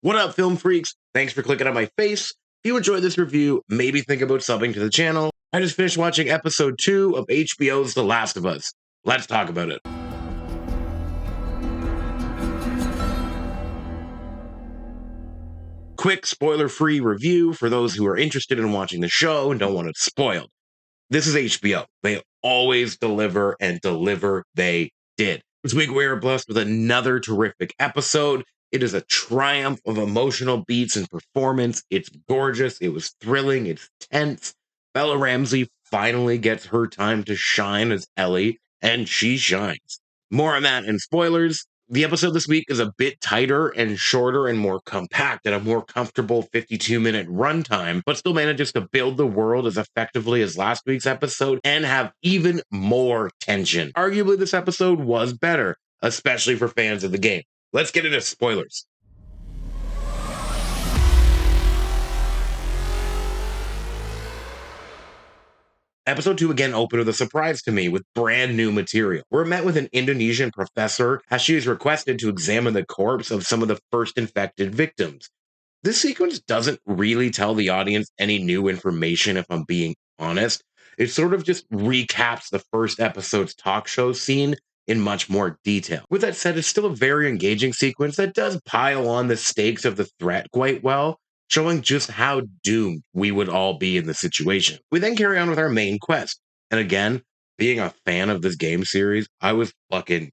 What up, film freaks? Thanks for clicking on my face. If you enjoyed this review, maybe think about subbing to the channel. I just finished watching episode 2 of HBO's The Last of Us. Let's talk about it. Quick spoiler-free review for those who are interested in watching the show and don't want it spoiled. This is HBO. They always deliver, and deliver they did. This week we are blessed with another terrific episode. It is a triumph of emotional beats and performance. It's gorgeous. It was thrilling. It's tense. Bella Ramsey finally gets her time to shine as Ellie, and she shines. More on that and spoilers. The episode this week is a bit tighter and shorter and more compact at a more comfortable 52-minute runtime, but still manages to build the world as effectively as last week's episode and have even more tension. Arguably, this episode was better, especially for fans of the game. Let's get into spoilers. Episode 2 again opened with a surprise to me with brand new material. We're met with an Indonesian professor as she is requested to examine the corpse of some of the first infected victims. This sequence doesn't really tell the audience any new information, if I'm being honest. It sort of just recaps the first episode's talk show scene in much more detail. With that said, it's still a very engaging sequence that does pile on the stakes of the threat quite well, showing just how doomed we would all be in the situation. We then carry on with our main quest. And again, being a fan of this game series, I was fucking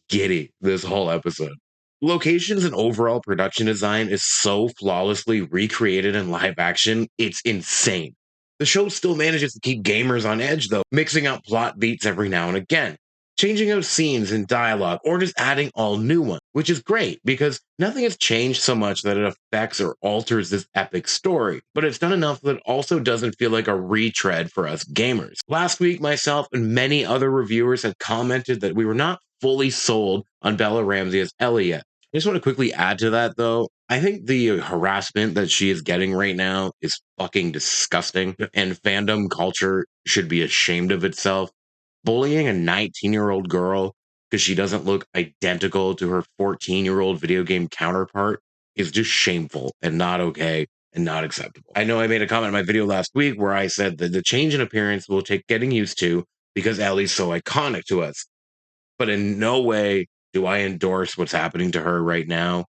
giddy this whole episode. Locations and overall production design is so flawlessly recreated in live action, it's insane. The show still manages to keep gamers on edge, though, mixing up plot beats every now and again, changing out scenes and dialogue, or just adding all new ones, which is great because nothing has changed so much that it affects or alters this epic story, but it's done enough that it also doesn't feel like a retread for us gamers. Last week, myself and many other reviewers had commented that we were not fully sold on Bella Ramsey as Ellie yet. I just want to quickly add to that, though. I think the harassment that she is getting right now is fucking disgusting, and fandom culture should be ashamed of itself. Bullying a 19-year-old girl because she doesn't look identical to her 14-year-old video game counterpart is just shameful and not okay and not acceptable. I know I made a comment in my video last week where I said that the change in appearance will take getting used to because Ellie's so iconic to us. But in no way do I endorse what's happening to her right now.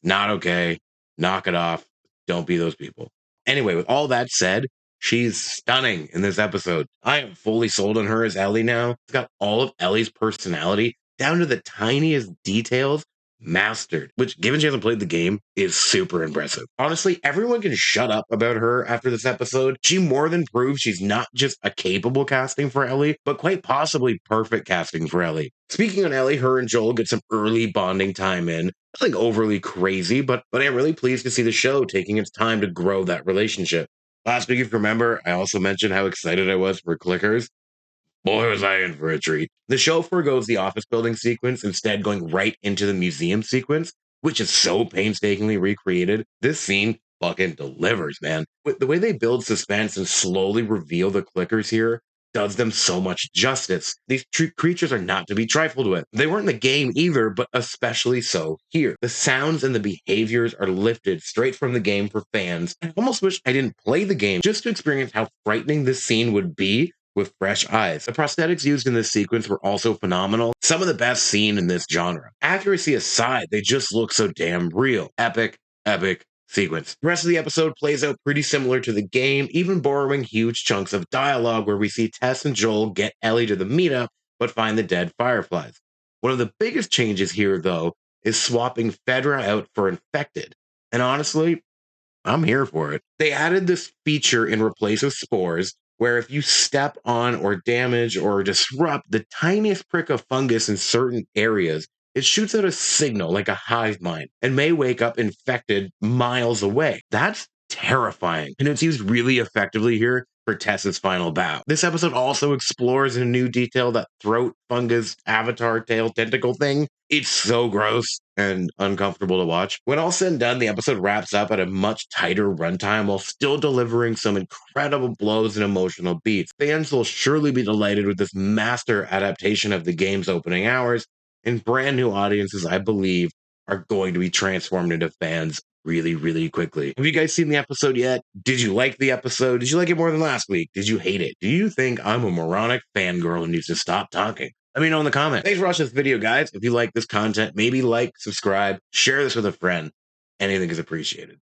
Not okay. Knock it off. Don't be those people. Anyway, with all that said, she's stunning in this episode. I am fully sold on her as Ellie now. It's got all of Ellie's personality down to the tiniest details mastered, which, given she hasn't played the game, is super impressive. Honestly, everyone can shut up about her after this episode. She more than proves she's not just a capable casting for Ellie, but quite possibly perfect casting for Ellie. Speaking on Ellie, her and Joel get some early bonding time in. Nothing overly crazy, but I'm really pleased to see the show taking its time to grow that relationship. Last week, if you remember, I also mentioned how excited I was for clickers. Boy, was I in for a treat. The show forgoes the office building sequence, instead going right into the museum sequence, which is so painstakingly recreated. This scene fucking delivers, man. With the way they build suspense and slowly reveal the clickers here does them so much justice. These creatures are not to be trifled with. They weren't in the game either, but especially so here. The sounds and the behaviors are lifted straight from the game for fans. I almost wish I didn't play the game just to experience how frightening this scene would be with fresh eyes. The prosthetics used in this sequence were also phenomenal. Some of the best seen in this genre. Accuracy aside, they just look so damn real. Epic, epic sequence. The rest of the episode plays out pretty similar to the game, even borrowing huge chunks of dialogue where we see Tess and Joel get Ellie to the meetup, but find the dead Fireflies. One of the biggest changes here, though, is swapping Fedra out for Infected. And honestly, I'm here for it. They added this feature in replace of spores, where if you step on or damage or disrupt the tiniest prick of fungus in certain areas, it shoots out a signal like a hive mind and may wake up infected miles away. That's terrifying, and it's used really effectively here for Tess's final bow. This episode also explores in a new detail that throat fungus avatar tail tentacle thing. It's so gross and uncomfortable to watch. When all said and done, the episode wraps up at a much tighter runtime while still delivering some incredible blows and emotional beats. Fans will surely be delighted with this master adaptation of the game's opening hours, and brand new audiences, I believe, are going to be transformed into fans really, really quickly. Have you guys seen the episode yet? Did you like the episode? Did you like it more than last week? Did you hate it? Do you think I'm a moronic fangirl who needs to stop talking? Let me know in the comments. Thanks for watching this video, guys. If you like this content, maybe like, subscribe, share this with a friend. Anything is appreciated.